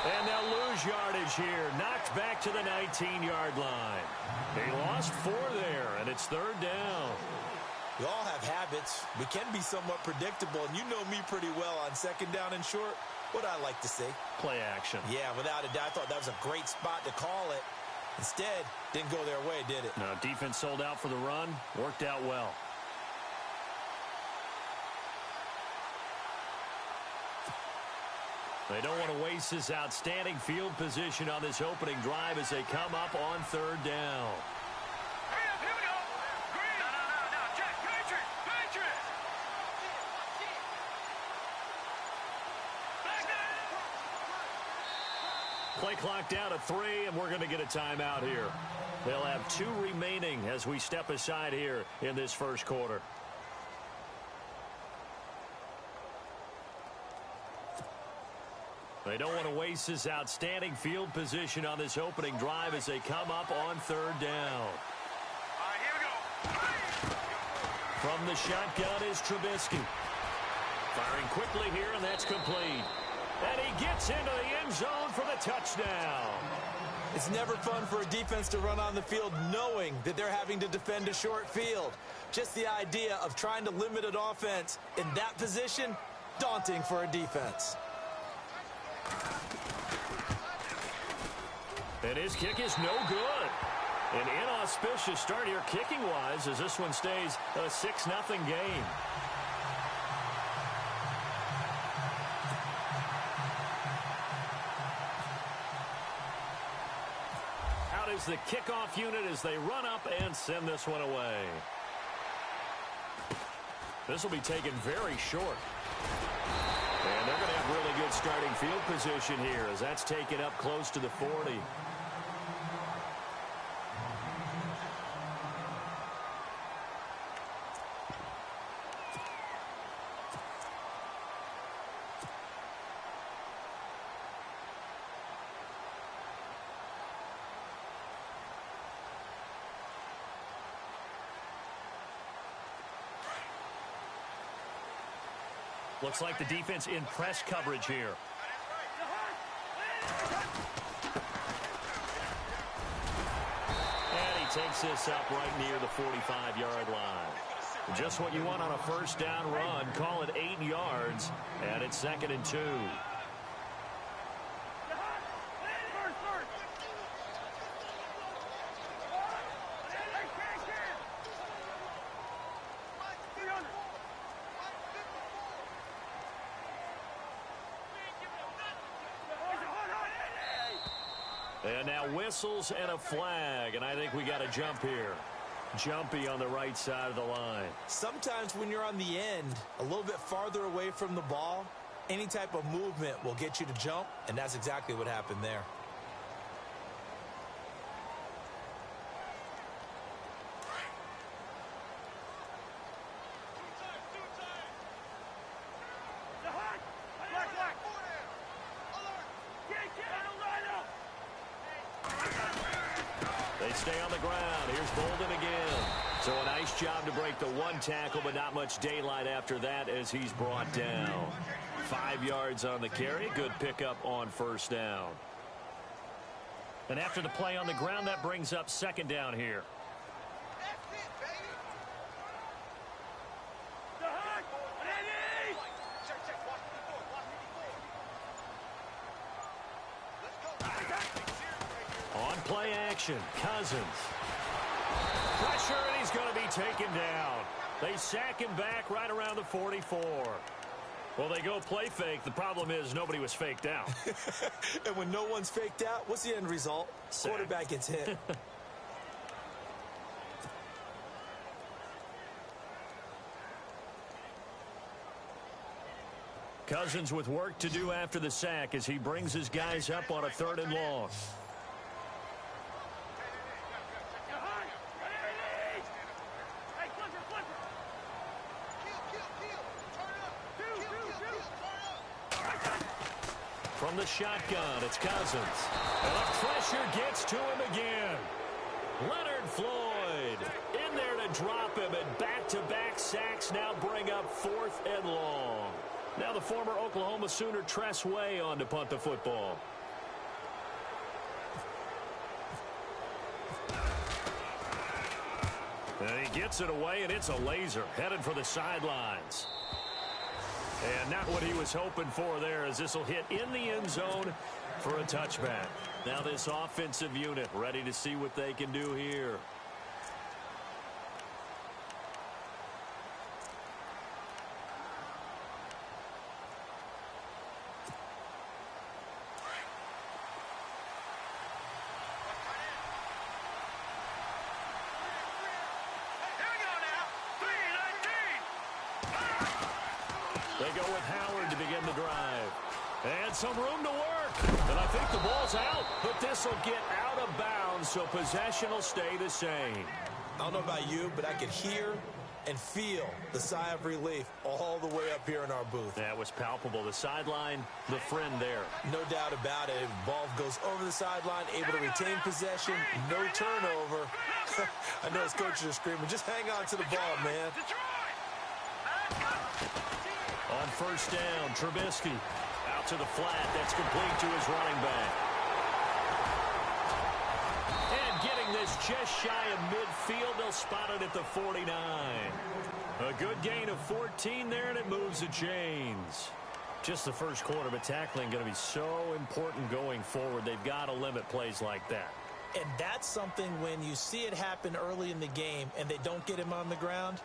And they'll lose yardage here. Knocked back to the 19-yard line. They lost 4 there, and it's 3rd down. We all have habits. We can be somewhat predictable, and you know me pretty well on 2nd down and short. What I like to say? Play action. Yeah, without a doubt. I thought that was a great spot to call it. Instead, didn't go their way, did it? No, defense sold out for the run. Worked out well. They don't want to waste this outstanding field position on this opening drive as they come up on 3rd down. Play clock down to 3, and we're going to get a timeout here. They'll have 2 remaining as we step aside here in this first quarter. They don't want to waste this outstanding field position on this opening drive as they come up on 3rd down. All right, here we go. From the shotgun is Trubisky. Firing quickly here, and that's complete. And he gets into the end zone for the touchdown. It's never fun for a defense to run on the field knowing that they're having to defend a short field. Just the idea of trying to limit an offense in that position, daunting for a defense. And his kick is no good. An inauspicious start here kicking-wise as this one stays a 6-0 game. Out is the kickoff unit as they run up and send this one away. This will be taken very short. And they're going to have really good starting field position here as that's taken up close to the 40. Looks like the defense in press coverage here. And he takes this up right near the 45-yard line. Just what you want on a first down run. Call it 8 yards, and it's 2nd and 2. And now whistles and a flag, and I think we got a jump here. Jumpy on the right side of the line. Sometimes when you're on the end, a little bit farther away from the ball, any type of movement will get you to jump, and that's exactly what happened there. They stay on the ground. Here's Bolden again. So a nice job to break the 1 tackle, but not much daylight after that as he's brought down. 5 yards on the carry. Good pickup on first down. And after the play on the ground, that brings up 2nd down here. On play action, Cousins. Pressure, and he's going to be taken down. They sack him back right around the 44. Well, they go play fake. The problem is nobody was faked out. And when no one's faked out, what's the end result? Sack. Quarterback gets hit. Cousins with work to do after the sack as he brings his guys up on a 3rd and long. From the shotgun, it's Cousins. And the pressure gets to him again. Leonard Floyd in there to drop him, and back-to-back sacks now bring up 4th and long. Now the former Oklahoma Sooner Tress Way on to punt the football. And he gets it away, and it's a laser headed for the sidelines. And not what he was hoping for there, as this will hit in the end zone for a touchback. Now this offensive unit ready to see what they can do here. They go with Howard to begin the drive. And some room to work. And I think the ball's out, but this will get out of bounds, so possession will stay the same. I don't know about you, but I could hear and feel the sigh of relief all the way up here in our booth. That was palpable. The sideline, the friend there. No doubt about it. Ball goes over the sideline, able to retain possession, no turnover. I know his coaches are screaming, just hang on to the ball, man. On first down, Trubisky out to the flat. That's complete to his running back. And getting this just shy of midfield, they'll spot it at the 49. A good gain of 14 there, and it moves the chains. Just the first quarter, but tackling going to be so important going forward. They've got to limit plays like that. And that's something when you see it happen early in the game and they don't get him on the ground,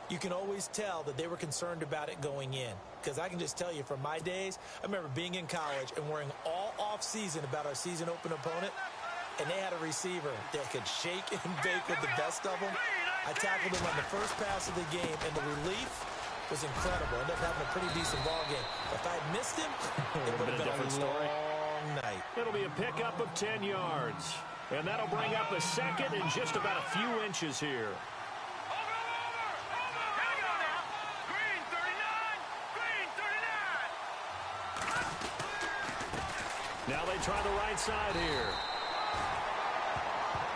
you can always tell that they were concerned about it going in. Because I can just tell you from my days, I remember being in college and worrying all off-season about our season open opponent, and they had a receiver that could shake and bake with the best of them. I tackled him on the first pass of the game, and the relief was incredible. Ended up having a pretty decent ball game. If I had missed him, it would have been a different story. long night. It'll be a pickup of 10 yards. And that'll bring up a second and just about a few inches here. Now they try the right side here.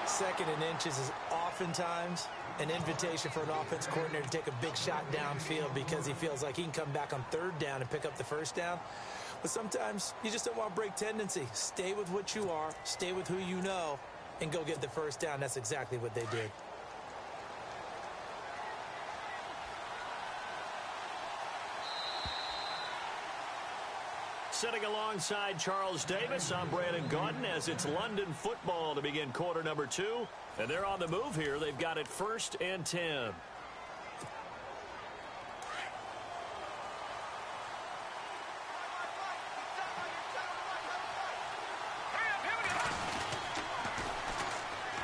Second and inches is oftentimes an invitation for an offense coordinator to take a big shot downfield because he feels like he can come back on third down and pick up the first down. But sometimes you just don't want to break tendency. Stay with what you are, stay with who you know, and go get the first down. That's exactly what they did. Sitting alongside Charles Davis, I'm Brandon Gaudin as it's London football to begin quarter number 2. And they're on the move here. They've got it 1st and 10.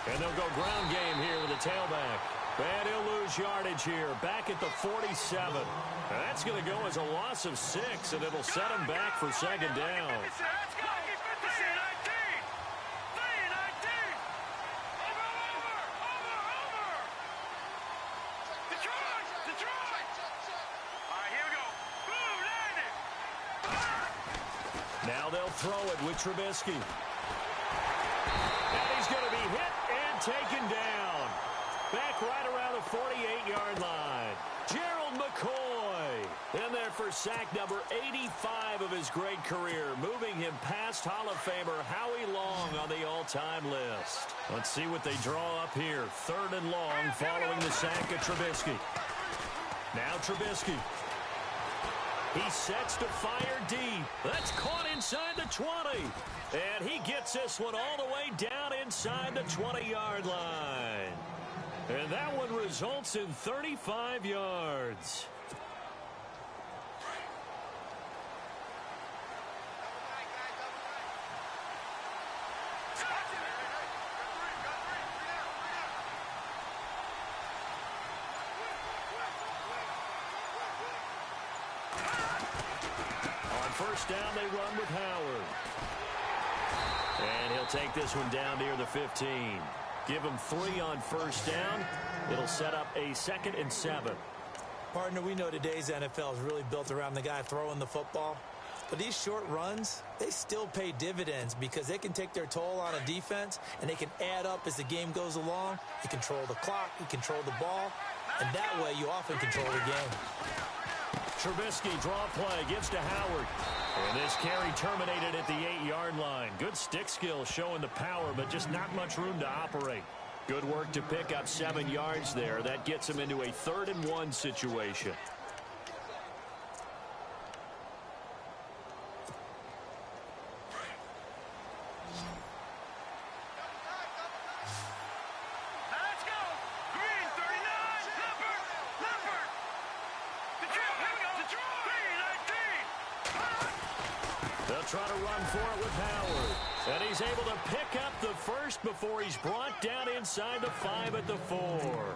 And they'll go ground game here with a tailback. And he'll lose yardage here, back at the 47. That's going to go as a loss of 6, and it'll set him back for second down. Now they'll throw it with Trubisky. And he's going to be hit and taken down. Back right around the 48-yard line. Gerald McCoy in there for sack number 85 of his great career, moving him past Hall of Famer Howie Long on the all-time list. Let's see what they draw up here. 3rd and long following the sack of Trubisky. Now Trubisky. He sets to fire deep. That's caught inside the 20. And he gets this one all the way down inside the 20-yard line. And that one results in 35 yards. On first down, they run with Howard. And he'll take this one down near the 15. Give him 3 on first down. It'll set up a 2nd and 7. Partner, we know today's NFL is really built around the guy throwing the football. But these short runs, they still pay dividends because they can take their toll on a defense and they can add up as the game goes along. You control the clock, you control the ball, and that way you often control the game. Trubisky, draw play, gives to Howard. And this carry terminated at the 8-yard line. Good stick skill showing the power, but just not much room to operate. Good work to pick up 7 yards there. That gets him into a 3rd and 1 situation. Let's go. Green 39. Leopard. Leopard. Detroit. Here we go. Detroit. Green 19. They'll try to run for it with Howard. And he's able to pick up the first before he's brought down inside the 5 at the 4.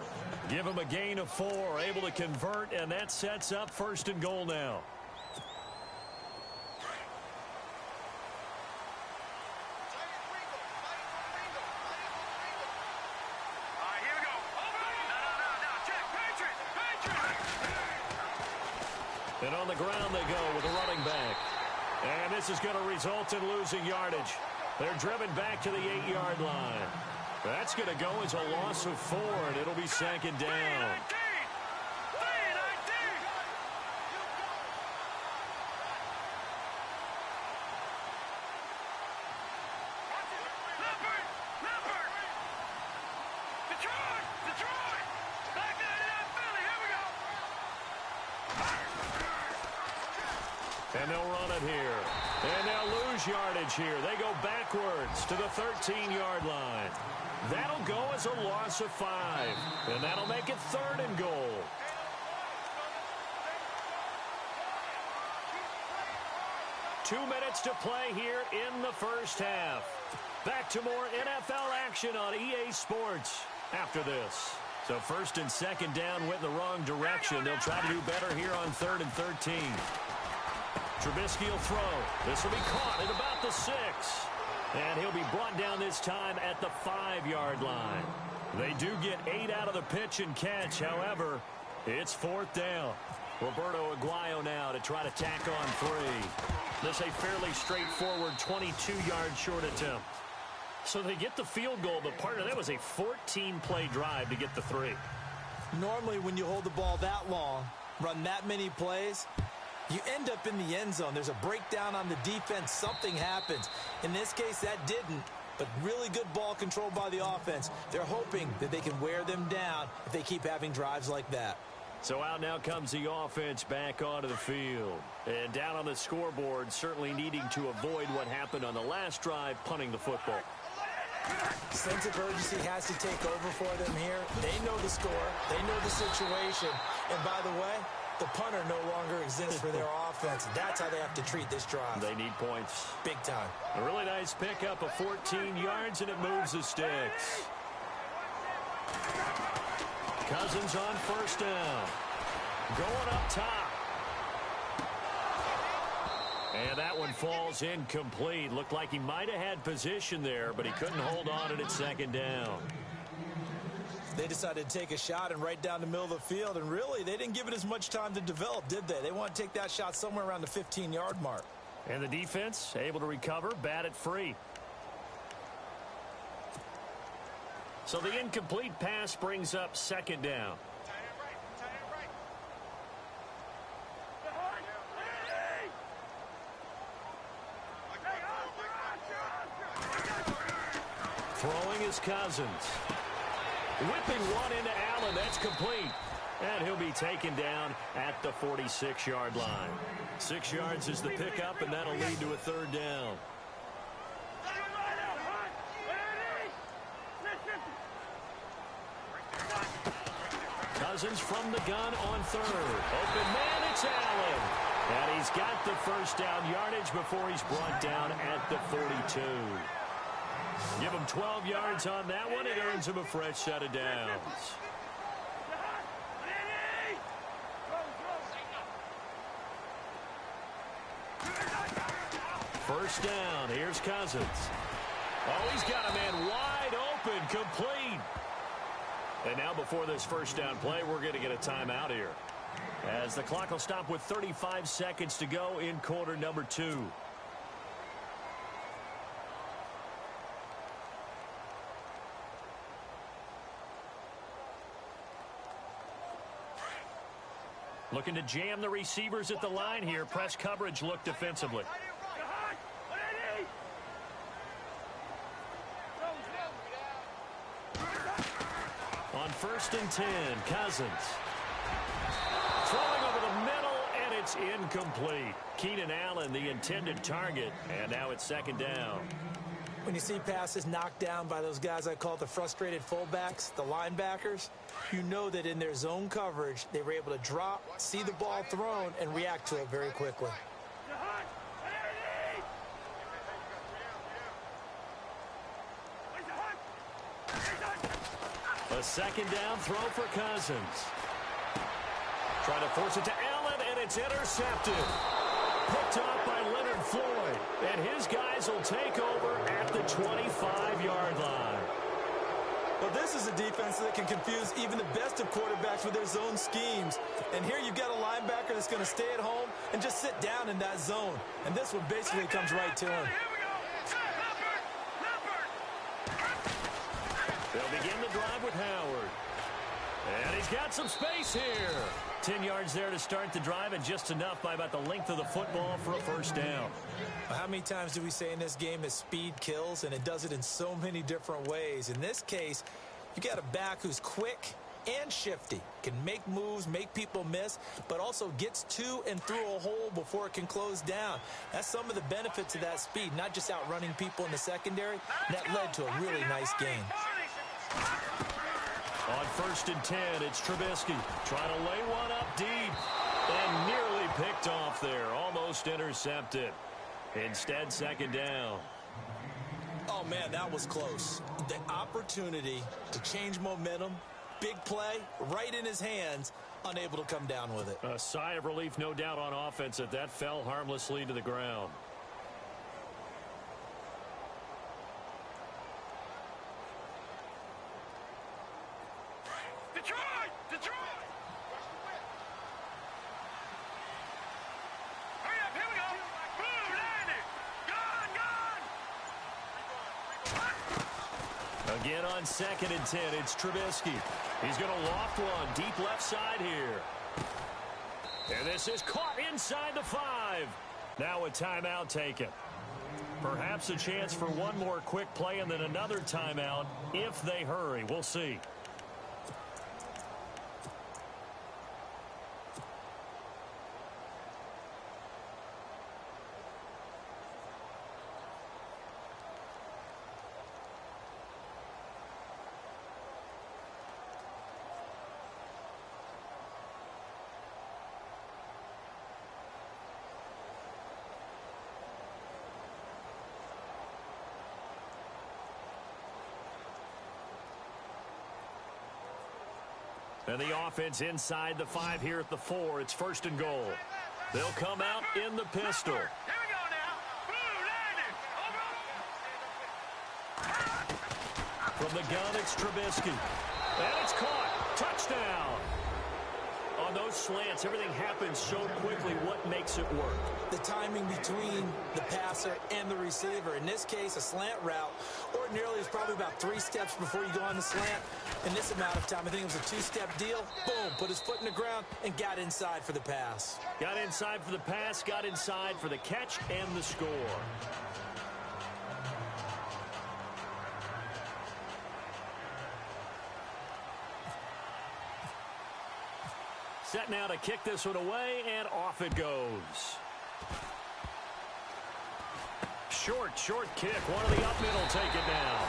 Give him a gain of 4, able to convert, and that sets up 1st and goal now. All right, here we go. No. Check. Patriots. And on the ground they go with a running back. And this is going to result in losing yardage. They're driven back to the 8-yard line. That's going to go as a loss of 4, and it'll be 2nd down. Detroit. Back in that Philly. Here we go. And they'll run it here. And they'll lose yardage here. They go backwards to the 13-yard line. That'll go as a loss of 5. And that'll make it 3rd and goal. Two minutes to play here in the first half. Back to more NFL action on EA Sports after this. So 1st and 2nd down went in the wrong direction. They'll try to do better here on 3rd and 13. Trubisky will throw. This will be caught at about the 6. And he'll be brought down this time at the 5-yard line. They do get 8 out of the pitch and catch. However, it's 4th down. Roberto Aguayo now to try to tack on 3. This a fairly straightforward 22-yard short attempt. So they get the field goal, but partner, that was a 14-play drive to get the 3. Normally when you hold the ball that long, run that many plays, you end up in the end zone. There's a breakdown on the defense. Something happens. In this case, that didn't. But really good ball control by the offense. They're hoping that they can wear them down if they keep having drives like that. So out now comes the offense back onto the field. And down on the scoreboard, certainly needing to avoid what happened on the last drive, punting the football. Sense of urgency has to take over for them here. They know the score. They know the situation. And by the way, the punter no longer exists for their offense. That's how they have to treat this drive. They need points. Big time. A really nice pickup of 14 yards, and it moves the sticks. Cousins on 1st down. Going up top. And that one falls incomplete. Looked like he might have had position there, but he couldn't hold on at 2nd down. They decided to take a shot and right down the middle of the field, and really, they didn't give it as much time to develop, did they? They want to take that shot somewhere around the 15-yard mark. And the defense able to recover, bat it free. So the incomplete pass brings up 2nd down. Throwing is Cousins. Whipping one into Allen. That's complete. And he'll be taken down at the 46-yard line. 6 yards is the pickup, and that'll lead to a 3rd down. Cousins from the gun on 3rd. Open man, it's Allen. And he's got the 1st down yardage before he's brought down at the 42. Give him 12 yards on that one. It earns him a fresh set of downs. First down. Here's Cousins. Oh, he's got a man wide open, complete. And now before this 1st down play, we're going to get a timeout here, as the clock will stop with 35 seconds to go in quarter number 2. Looking to jam the receivers at the line here. Press coverage look defensively. first and 10. Cousins. Throwing over the middle, and it's incomplete. Keenan Allen, the intended target, and now it's second down. When you see passes knocked down by those guys I call the frustrated fullbacks, the linebackers, you know that in their zone coverage, they were able to drop, see the ball thrown, and react to it very quickly. A second down throw for Cousins. Trying to force it to Allen, and it's intercepted. Picked off by Leonard Floyd, and his guys will take over at the 25-yard line. Well, this is a defense that can confuse even the best of quarterbacks with their zone schemes. And here you've got a linebacker that's going to stay at home and just sit down in that zone. And this one basically comes right to him. They'll begin the drive with Howard. And he's got some space here. 10 yards there to start the drive, and just enough by about the length of the football for a first down. How many times do we say in this game that speed kills, and it does it in so many different ways? In this case, you got a back who's quick and shifty, can make moves, make people miss, but also gets to and through a hole before it can close down. That's some of the benefits of that speed, not just outrunning people in the secondary. That led to a really nice gain. On first and 10, it's Trubisky trying to lay one up deep and nearly picked off there, almost intercepted. Instead, second down. Oh, man, that was close. The opportunity to change momentum, big play, right in his hands, unable to come down with it. A sigh of relief, no doubt, on offense that fell harmlessly to the ground. Detroit! Detroit! Hurry up, here we go! Boom, landed! Gone! Again on second and 10, it's Trubisky. He's going to loft one deep left side here. And this is caught inside the 5. Now a timeout taken. Perhaps a chance for one more quick play and then another timeout if they hurry. We'll see. And the offense inside the 5 here at the 4. It's first and goal. They'll come out in the pistol. Here we go now! Boom, landed! Over! From the gun, it's Trubisky. And it's caught. Touchdown. On those slants, everything happens so quickly. What makes it work? The timing between the passer and the receiver. In this case, a slant route ordinarily is probably about 3 steps before you go on the slant. In this amount of time, I think it was a 2-step deal. Boom, put his foot in the ground and got inside for the pass. Got inside for the pass, got inside for the catch and the score. Set now to kick this one away, and off it goes. Short kick. One of the up middle take it now.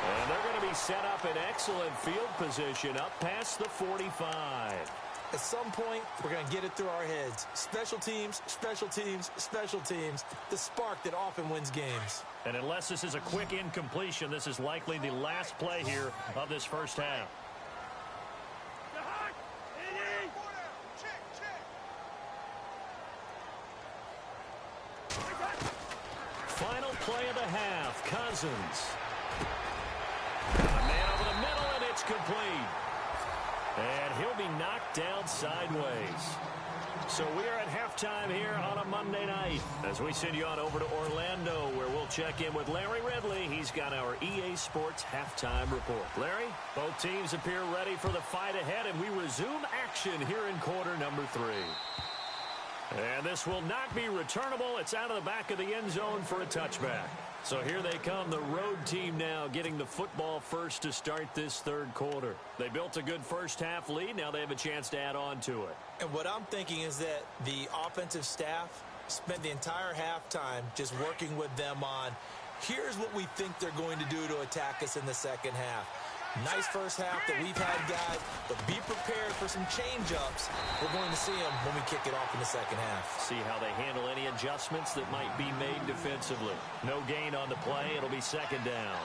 And they're going to be set up in excellent field position up past the 45. At some point, we're going to get it through our heads. Special teams, special teams, special teams. The spark that often wins games. And unless this is a quick incompletion, this is likely the last play here of this first half. Final play of the half. Cousins. And a man over the middle, and it's complete. And he'll be knocked down sideways. So we are at halftime here on a Monday night as we send you on over to Orlando, where we'll check in with Larry Ridley. He's got our EA Sports halftime report. Larry, both teams appear ready for the fight ahead, and we resume action here in quarter number 3. And this will not be returnable. It's out of the back of the end zone for a touchback. So here they come, the road team now getting the football first to start this third quarter. They built a good first half lead. Now they have a chance to add on to it. And what I'm thinking is that the offensive staff spent the entire halftime just working with them on, here's what we think they're going to do to attack us in the second half. Nice first half that we've had, guys, but be prepared for some change-ups. We're going to see them when we kick it off in the second half. See how they handle any adjustments that might be made defensively. No gain on the play. It'll be second down.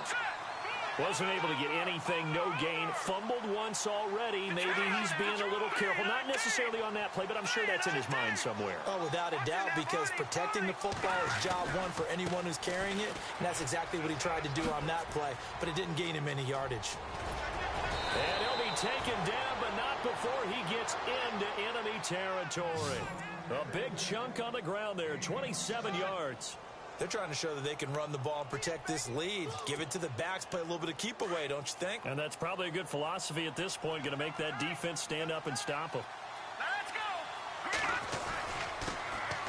Wasn't able to get anything, no gain. Fumbled once already. Maybe he's being a little careful. Not necessarily on that play, but I'm sure that's in his mind somewhere. Oh, without a doubt, because protecting the football is job one for anyone who's carrying it. And that's exactly what he tried to do on that play, but it didn't gain him any yardage. And he'll be taken down, but not before he gets into enemy territory. A big chunk on the ground there, 27 yards. They're trying to show that they can run the ball and protect this lead. Give it to the backs, play a little bit of keep away, don't you think? And that's probably a good philosophy at this point, going to make that defense stand up and stop them. Let's go.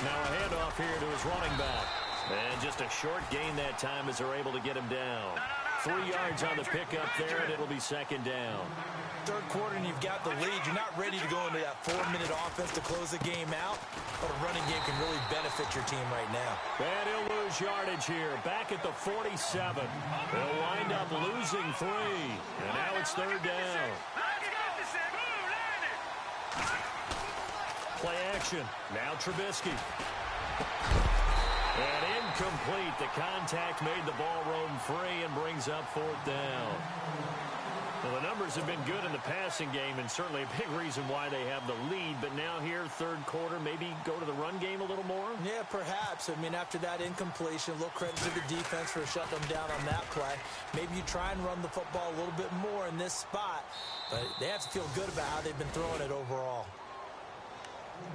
Now a handoff here to his running back. And just a short gain that time as they're able to get him down. 3 yards on the pickup there, and it'll be second down. Third quarter, and you've got the lead. You're not ready to go into that 4-minute offense to close the game out, but a running game can really benefit your team right now. And he'll lose yardage here, back at the 47. They'll wind up losing 3, and now it's third down. Play action. Now Trubisky. And incomplete. The contact made the ball roam free and brings up fourth down. Well, the numbers have been good in the passing game and certainly a big reason why they have the lead. But now here, third quarter, maybe go to the run game a little more? Yeah, perhaps. I mean, after that incompletion, a little credit to the defense for shutting them down on that play. Maybe you try and run the football a little bit more in this spot. But they have to feel good about how they've been throwing it overall.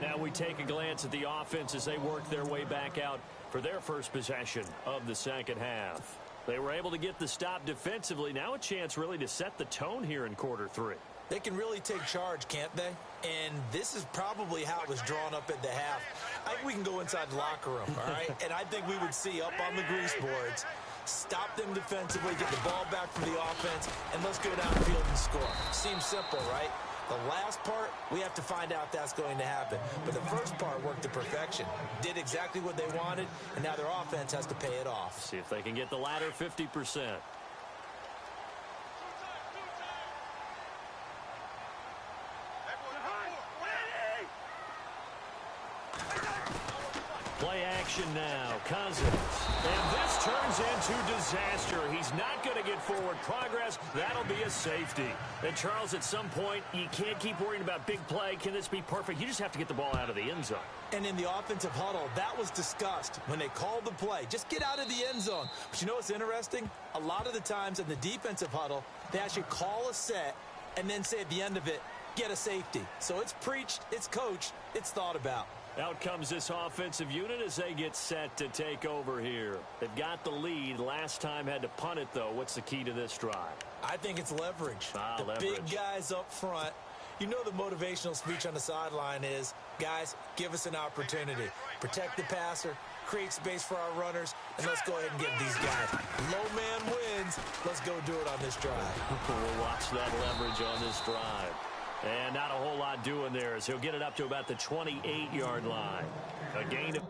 Now we take a glance at the offense as they work their way back out for their first possession of the second half. They were able to get the stop defensively. Now a chance really to set the tone here in quarter 3. They can really take charge, can't they? And this is probably how it was drawn up at the half. I think we can go inside the locker room, all right? And I think we would see up on the grease boards, stop them defensively, get the ball back from the offense, and let's go downfield and score. Seems simple, right? The last part, we have to find out if that's going to happen. But the first part worked to perfection. Did exactly what they wanted, and now their offense has to pay it off. See if they can get the latter 50%. Play action now. Cousins. And this turns into disaster. He's not going to get forward progress. That'll be a safety. And Charles, at some point, you can't keep worrying about big play. Can this be perfect? You just have to get the ball out of the end zone. And in the offensive huddle, that was discussed when they called the play. Just get out of the end zone. But you know what's interesting? A lot of the times in the defensive huddle, they actually call a set and then say at the end of it, get a safety. So it's preached, it's coached, it's thought about. Out comes this offensive unit as they get set to take over here. They've got the lead. Last time had to punt it, though. What's the key to this drive? I think it's leverage. The leverage. Big guys up front. You know the motivational speech on the sideline is, guys, give us an opportunity. Protect the passer, create space for our runners, and let's go ahead and get these guys. Low man wins. Let's go do it on this drive. We'll watch that leverage on this drive. And not a whole lot doing there as he'll get it up to about the 28-yard line. A gain of...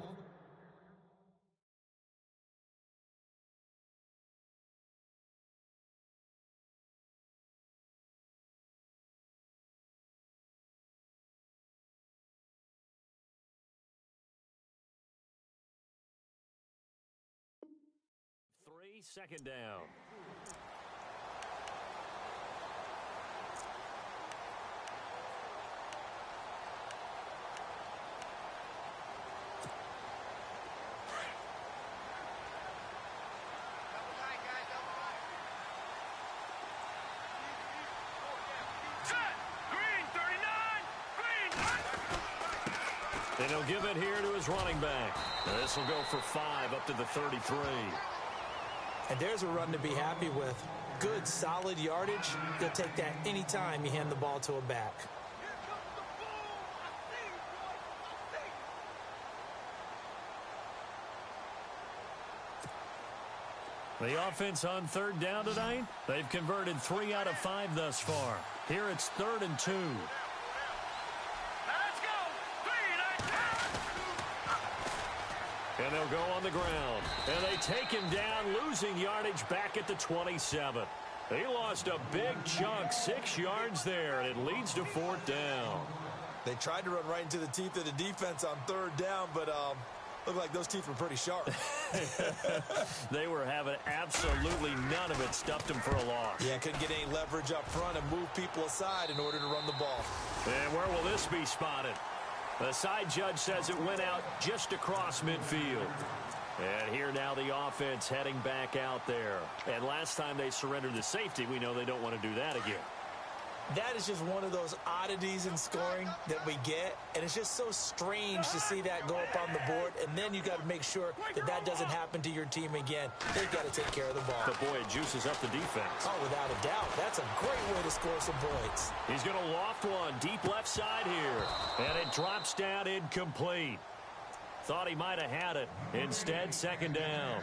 Second down. And he'll give it here to his running back. This will go for 5 up to the 33. And there's a run to be happy with. Good, solid yardage. You'll take that anytime you hand the ball to a back. The offense on third down tonight, they've converted 3 out of 5 thus far. Here it's 3rd and 2. Let's go. 3, 9, And they'll go on the ground. And they take him down, losing yardage back at the 27. He lost a big chunk, 6 yards there, and it leads to 4th down. They tried to run right into the teeth of the defense on 3rd down, but looked like those teeth were pretty sharp. They were having absolutely none of it, stuffed them for a loss. Yeah, couldn't get any leverage up front and move people aside in order to run the ball. And where will this be spotted? The side judge says it went out just across midfield. And here now the offense heading back out there. And last time they surrendered the safety, we know they don't want to do that again. That is just one of those oddities in scoring that we get, and it's just so strange to see that go up on the board, and then you got to make sure that that doesn't happen to your team again. They've got to take care of the ball. But boy, it juices up the defense. Oh, without a doubt. That's a great way to score some points. He's going to loft one deep left side here, and it drops down incomplete. Thought he might have had it. Instead, 2nd down.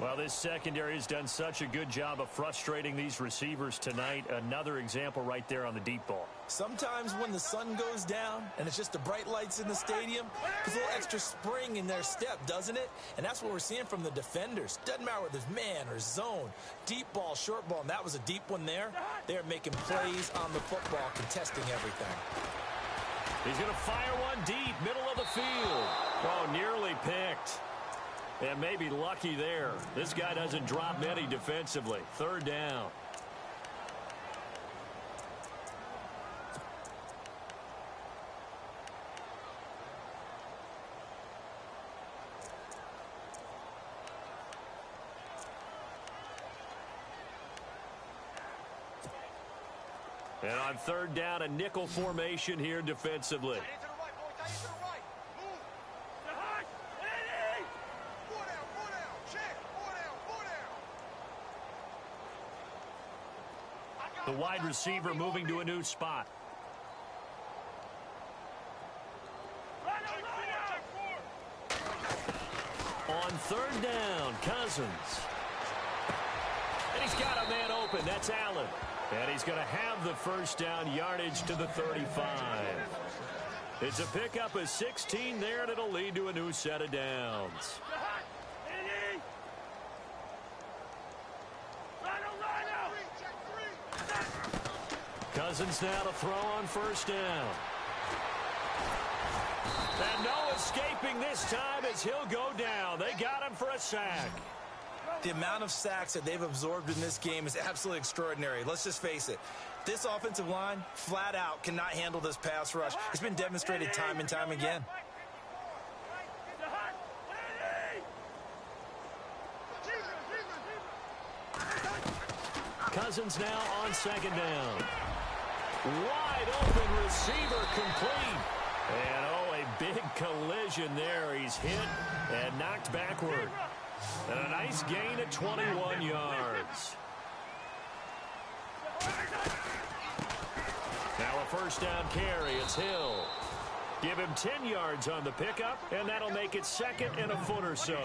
Well, this secondary has done such a good job of frustrating these receivers tonight. Another example right there on the deep ball. Sometimes when the sun goes down and it's just the bright lights in the stadium, there's a little extra spring in their step, doesn't it? And that's what we're seeing from the defenders. Doesn't matter whether it's man or zone, deep ball, short ball, and that was a deep one there. They're making plays on the football, contesting everything. He's going to fire one deep, middle of the field. Oh, nearly picked. And maybe lucky there. This guy doesn't drop many defensively. 3rd down. And on 3rd down, a nickel formation here defensively. The wide receiver moving to a new spot. On 3rd down, Cousins. And he's got a man open. That's Allen. And he's going to have the 1st down, yardage to the 35. It's a pickup of 16 there, and it'll lead to a new set of downs. Cousins now to throw on 1st down. And no escaping this time as he'll go down. They got him for a sack. The amount of sacks that they've absorbed in this game is absolutely extraordinary. Let's just face it. This offensive line, flat out, cannot handle this pass rush. It's been demonstrated time and time again. Cousins now on 2nd down. Wide open receiver complete. And oh, a big collision there. He's hit and knocked backward. And a nice gain of 21 yards. Now a 1st down carry. It's Hill. Give him 10 yards on the pickup, and that'll make it 2nd and a foot or so.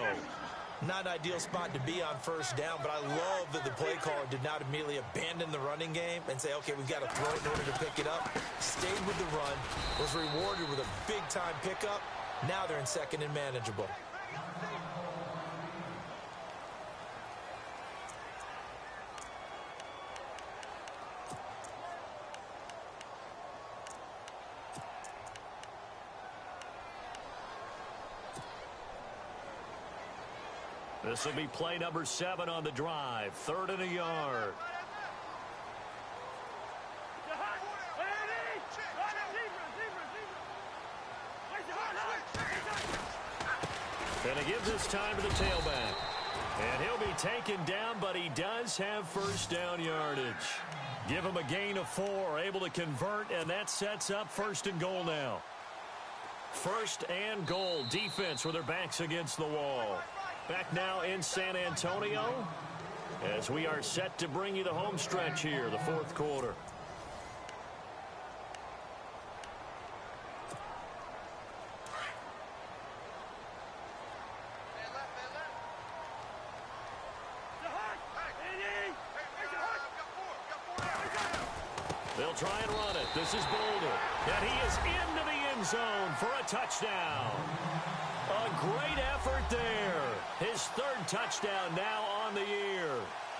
Not an ideal spot to be on 1st down, but I love that the play caller did not immediately abandon the running game and say, okay, we've got to throw it in order to pick it up. Stayed with the run, was rewarded with a big-time pickup. Now they're in 2nd and manageable. This will be play number 7 on the drive. 3rd and a yard. And he gives this time to the tailback. And he'll be taken down, but he does have 1st down yardage. Give him a gain of 4, able to convert, and that sets up 1st and goal now. 1st and goal, defense with their backs against the wall. Back now in San Antonio as we are set to bring you the home stretch here, the 4th quarter. They'll try and run it. This is Bolden. And he is into the end zone for a touchdown. A great effort there. His third touchdown now on the year.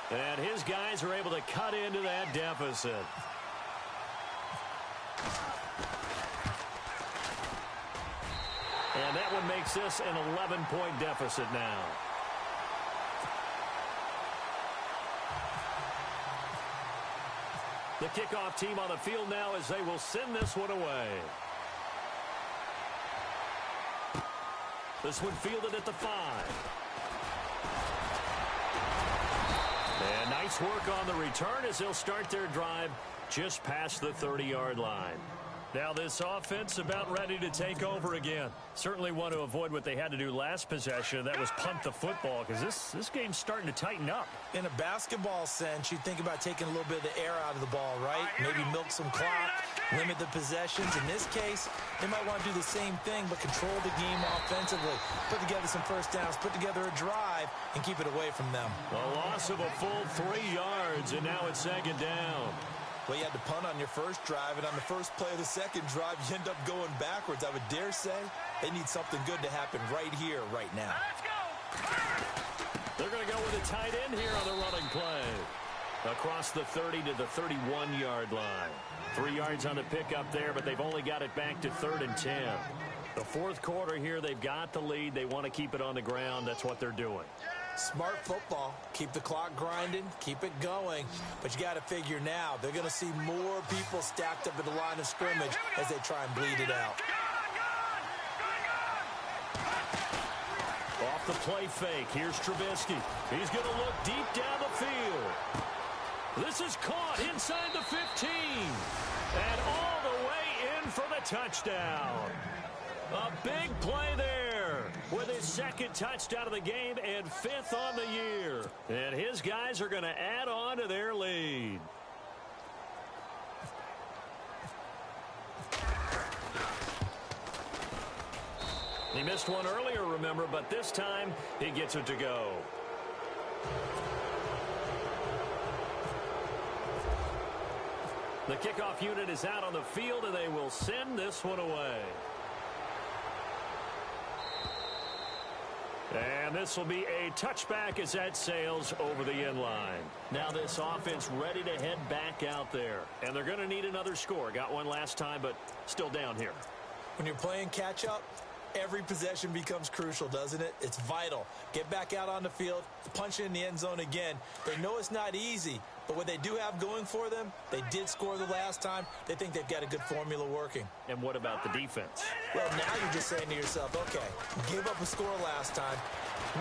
And his guys are able to cut into that deficit. And that one makes this an 11-point deficit now. The kickoff team on the field now as they will send this one away. This one fielded at the 5. And nice work on the return as they'll start their drive just past the 30-yard line. Now this offense about ready to take over again. Certainly want to avoid what they had to do last possession. That was punt the football because this game's starting to tighten up. In a basketball sense, you think about taking a little bit of the air out of the ball, right? Maybe milk some clock, limit the possessions. In this case, they might want to do the same thing but control the game offensively. Put together some first downs, put together a drive, and keep it away from them. A loss of a full 3 yards, and now it's second down. Well, you had to punt on your first drive, and on the first play of the second drive, you end up going backwards. I would dare say they need something good to happen right here, right now. Let's go. They're going to go with a tight end here on the running play. Across the 30 to the 31-yard line. 3 yards on the pickup there, but they've only got it back to 3rd and 10. The fourth quarter here, they've got the lead. They want to keep it on the ground. That's what they're doing. Smart football. Keep the clock grinding. Keep it going. But you got to figure now, they're going to see more people stacked up at the line of scrimmage as they try and bleed it out. Off the play fake. Here's Trubisky. He's going to look deep down the field. This is caught inside the 15. And all the way in for the touchdown. A big play there with his second touchdown of the game and 5th on the year. And his guys are going to add on to their lead. He missed one earlier, remember, but this time he gets it to go. The kickoff unit is out on the field, and they will send this one away. And this will be a touchback as that sails over the end line. Now this offense ready to head back out there. And they're going to need another score. Got one last time, but still down here. When you're playing catch-up, every possession becomes crucial, doesn't it? It's vital. Get back out on the field, punch it in the end zone again. They know it's not easy, but what they do have going for them, they did score the last time. They think they've got a good formula working. And what about the defense? Well, now you're just saying to yourself, okay, give up a score last time.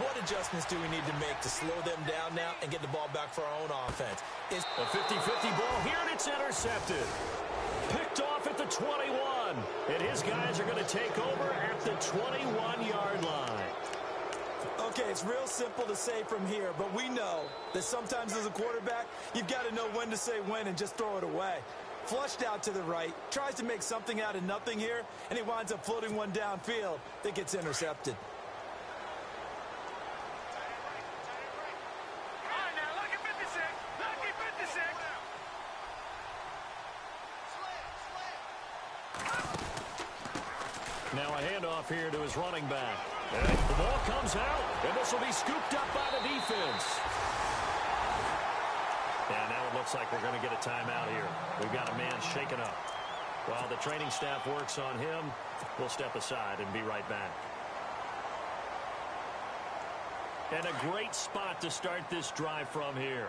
What adjustments do we need to make to slow them down now and get the ball back for our own offense? It's a 50-50 ball here, and it's intercepted. Picked off at the 21. And his guys are going to take over at the 21-yard line. Okay, it's real simple to say from here, but we know that sometimes as a quarterback, you've got to know when to say when and just throw it away. Flushed out to the right, tries to make something out of nothing here, and he winds up floating one downfield that gets intercepted. All right, now, lucky 56. Lucky 56. Now a handoff here to his running back. And the ball comes out, and this will be scooped up by the defense. And now it looks like we're going to get a timeout here. We've got a man shaken up. While the training staff works on him, we'll step aside and be right back. And a great spot to start this drive from here.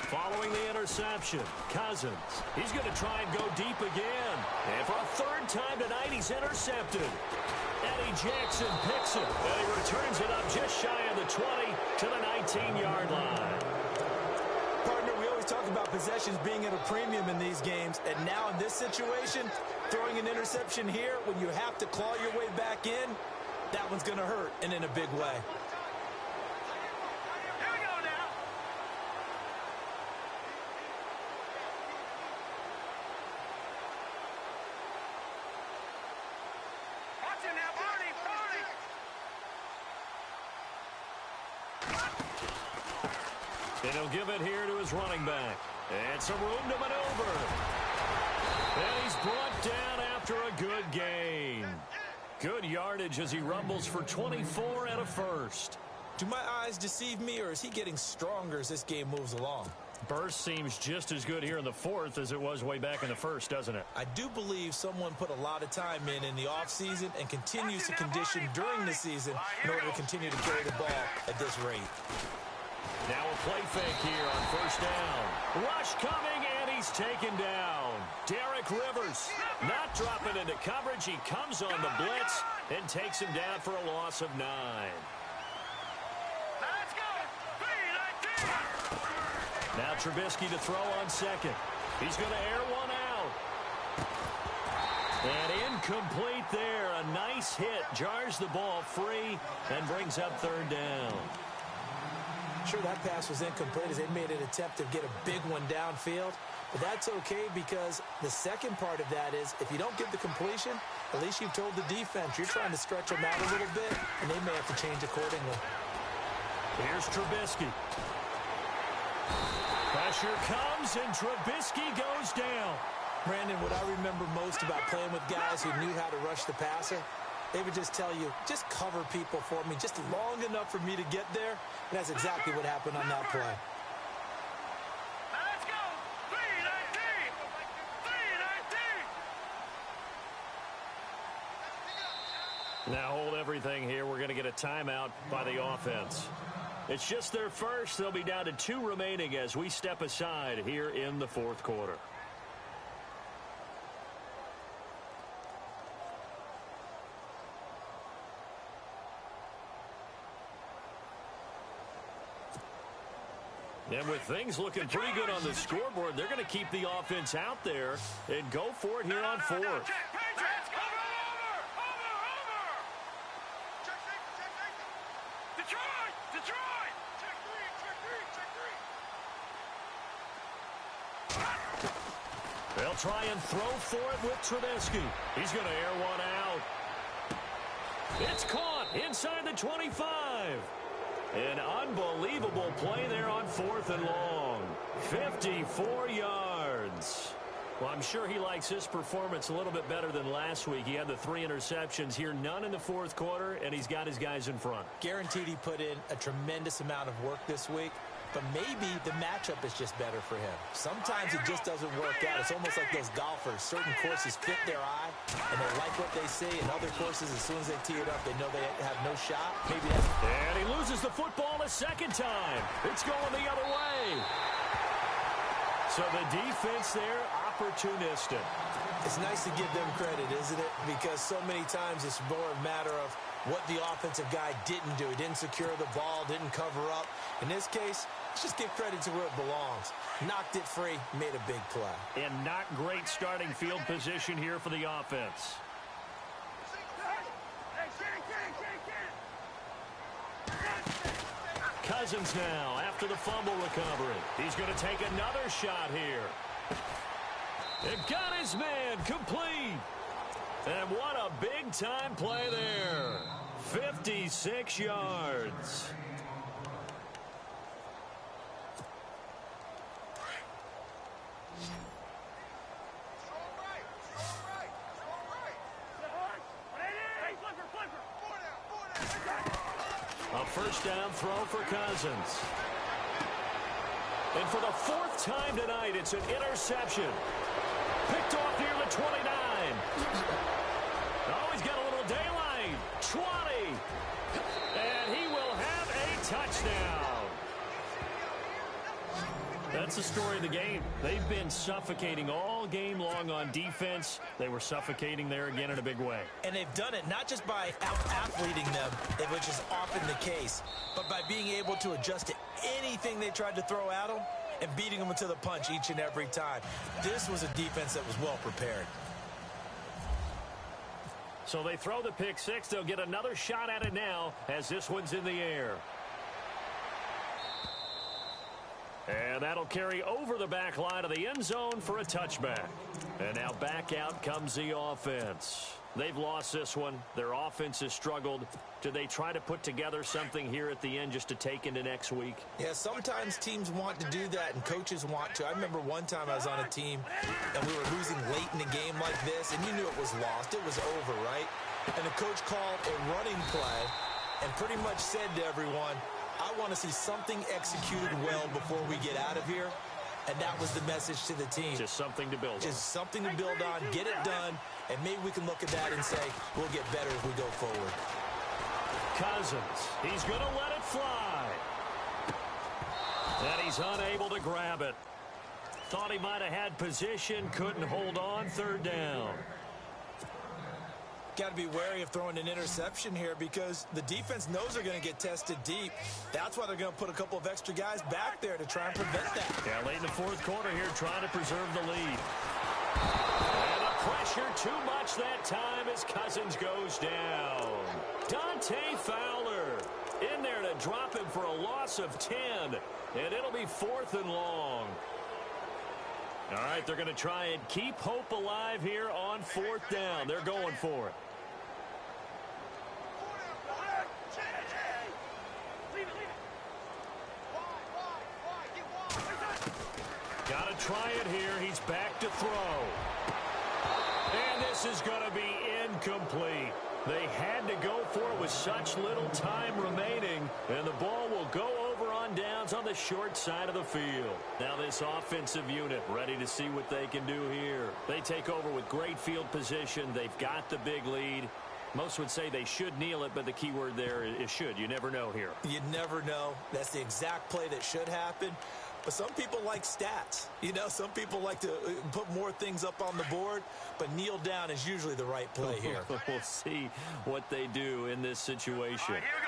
Following the interception, Cousins. He's going to try and go deep again. And for a third time tonight, he's intercepted. Eddie Jackson picks it, and he returns it up just shy of the 20 to the 19-yard line. Partner, we always talk about possessions being at a premium in these games, and now in this situation, throwing an interception here when you have to claw your way back in, that one's going to hurt, and in a big way. And he'll give it here to his running back. And some room to maneuver. And he's brought down after a good gain. Good yardage as he rumbles for 24 and a first. Do my eyes deceive me, or is he getting stronger as this game moves along? Burst seems just as good here in the fourth as it was way back in the first, doesn't it? I do believe someone put a lot of time in the offseason and continues to condition during the season in order to continue to carry the ball at this rate. Now a play fake here on first down. Rush coming, and he's taken down. Derek Rivers not dropping into coverage. He comes on the blitz and takes him down for a loss of 9. Let's go. 3-19. Now Trubisky to throw on second. He's going to air one out. And incomplete there. A nice hit. Jars the ball free and brings up third down. Sure, that pass was incomplete as they made an attempt to get a big one downfield. But that's okay because the second part of that is if you don't get the completion, at least you've told the defense you're trying to stretch them out a little bit, and they may have to change accordingly. Here's Trubisky. Pressure comes, and Trubisky goes down. Brandon, what I remember most about playing with guys who knew how to rush the passer, they would just tell you, just cover people for me, just long enough for me to get there. And that's exactly what happened on that play. Let's go. 3-19. 3-19. Now hold everything here. We're going to get a timeout by the offense. It's just their first. They'll be down to 2 remaining as we step aside here in the fourth quarter. And with things looking pretty good on the scoreboard, they're going to keep the offense out there and go for it here on fourth. Patriots, over. Detroit. Check three. They'll try and throw for it with Trubisky. He's going to air one out. It's caught inside the 25. An unbelievable play there on 4th and long. 54 yards. Well, I'm sure he likes his performance a little bit better than last week. He had the 3 interceptions here, none in the fourth quarter, and he's got his guys in front. Guaranteed he put in a tremendous amount of work this week, but maybe the matchup is just better for him. Sometimes it just doesn't work out. It's almost like those golfers. Certain courses fit their eye, and they like what they see. And other courses, as soon as they tee it up, they know they have no shot. Maybe that's... And he loses the football a second time. It's going the other way. So the defense there, opportunistic. It's nice to give them credit, isn't it? Because so many times it's more a matter of what the offensive guy didn't do. He didn't secure the ball, didn't cover up. In this case, let's just give credit to where it belongs. Knocked it free, made a big play. And not great starting field position here for the offense. Cousins now after the fumble recovery. He's going to take another shot here. It got his man complete. And what a big-time play there. 56 yards. A first down throw for Cousins. And for the 4th time tonight, it's an interception. Picked off near the 29. Oh, he's got a little daylight. 20. And he will have a touchdown. That's the story of the game. They've been suffocating all game long on defense. They were suffocating there again in a big way. And they've done it not just by out-athleting them, which is often the case, but by being able to adjust to anything they tried to throw at them and beating them into the punch each and every time. This was a defense that was well prepared. So they throw the pick six. They'll get another shot at it now as this one's in the air. And that'll carry over the back line of the end zone for a touchback. And now back out comes the offense. They've lost this one. Their offense has struggled. Do they try to put together something here at the end just to take into next week? Yeah, sometimes teams want to do that and coaches want to. I remember one time I was on a team and we were losing late in a game like this, and you knew it was lost. It was over, right? And the coach called a running play and pretty much said to everyone, I want to see something executed well before we get out of here. And that was the message to the team. Just something to build on. Just something to build on, get it done, and maybe we can look at that and say, we'll get better as we go forward. Cousins, he's going to let it fly. And he's unable to grab it. Thought he might have had position, couldn't hold on, third down. Got to be wary of throwing an interception here because the defense knows they're going to get tested deep. That's why they're going to put a couple of extra guys back there to try and prevent that. Yeah, late in the fourth quarter here, trying to preserve the lead. And the pressure too much that time as Cousins goes down. Dante Fowler in there to drop him for a loss of 10. And it'll be 4th and long. All right, they're going to try and keep hope alive here on 4th down. They're going for it. Got to try it here. He's back to throw. And this is going to be incomplete. They had to go for it with such little time remaining. And the ball will go over on downs on the short side of the field. Now this offensive unit ready to see what they can do here. They take over with great field position. They've got the big lead. Most would say they should kneel it, but the key word there is should. You never know here. You never know. That's the exact play that should happen. But some people like stats. You know, some people like to put more things up on the board, but kneel down is usually the right play here. We'll see what they do in this situation. All right, here we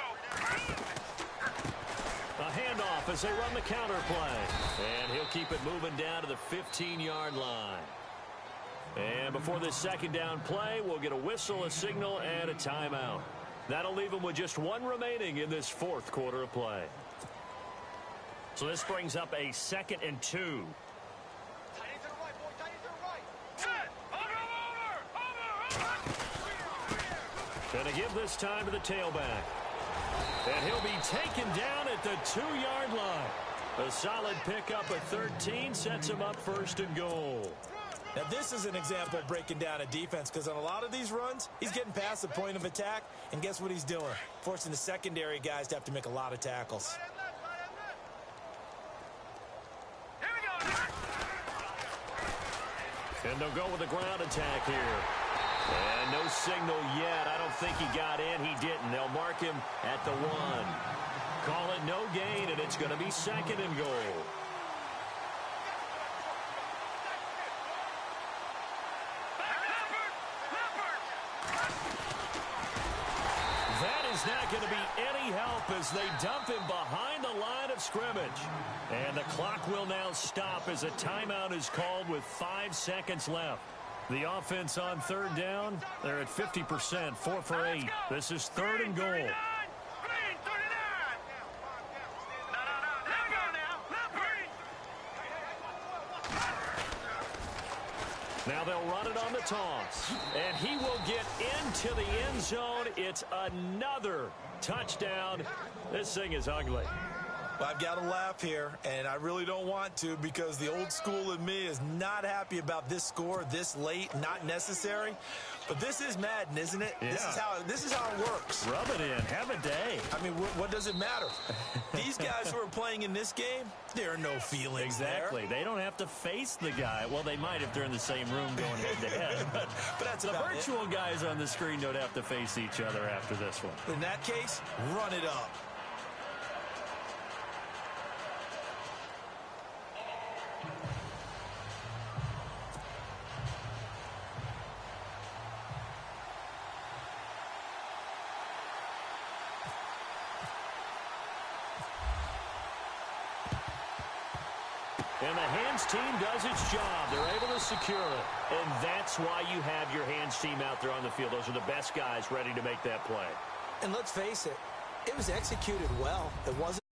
go. A handoff as they run the counter play. And he'll keep it moving down to the 15-yard line. And before this second down play, we'll get a whistle, a signal, and a timeout. That'll leave them with just one remaining in this fourth quarter of play. So this brings up a 2nd and 2. Tight end to the right, boy. Tight end to the right. Set. Over. Gonna give this time to the tailback. And he'll be taken down at the 2-yard line. A solid pickup of 13 sets him up 1st and goal. Now, this is an example of breaking down a defense because on a lot of these runs, he's getting past the point of attack, and guess what he's doing? Forcing the secondary guys to have to make a lot of tackles. Here we go. And they'll go with a ground attack here. And no signal yet. I don't think he got in. He didn't. They'll mark him at the 1. Call it no gain, and it's going to be 2nd and goal. That is not going to be any help as they dump him behind the line of scrimmage. And the clock will now stop as a timeout is called with 5 seconds left. The offense on 3rd down, they're at 50%, 4 for 8. This is 3rd and goal. Green 39. No. Let go now. Let green. Now they'll run it on the toss. And he will get into the end zone. It's another touchdown. This thing is ugly. I've got to laugh here, and I really don't want to because the old school in me is not happy about this score this late, not necessary. But this is Madden, isn't it? Yeah. This is how it works. Rub it in. Have a day. I mean, what does it matter? These guys who are playing in this game, there are no feelings Exactly. there. They don't have to face the guy. Well, they might if they're in the same room going head-to-head. But that's the about virtual guys on the screen don't have to face each other after this one. In that case, run it up. And the hands team does its job. They're able to secure it. And that's why you have your hands team out there on the field. Those are the best guys ready to make that play. And let's face it, it was executed well. It wasn't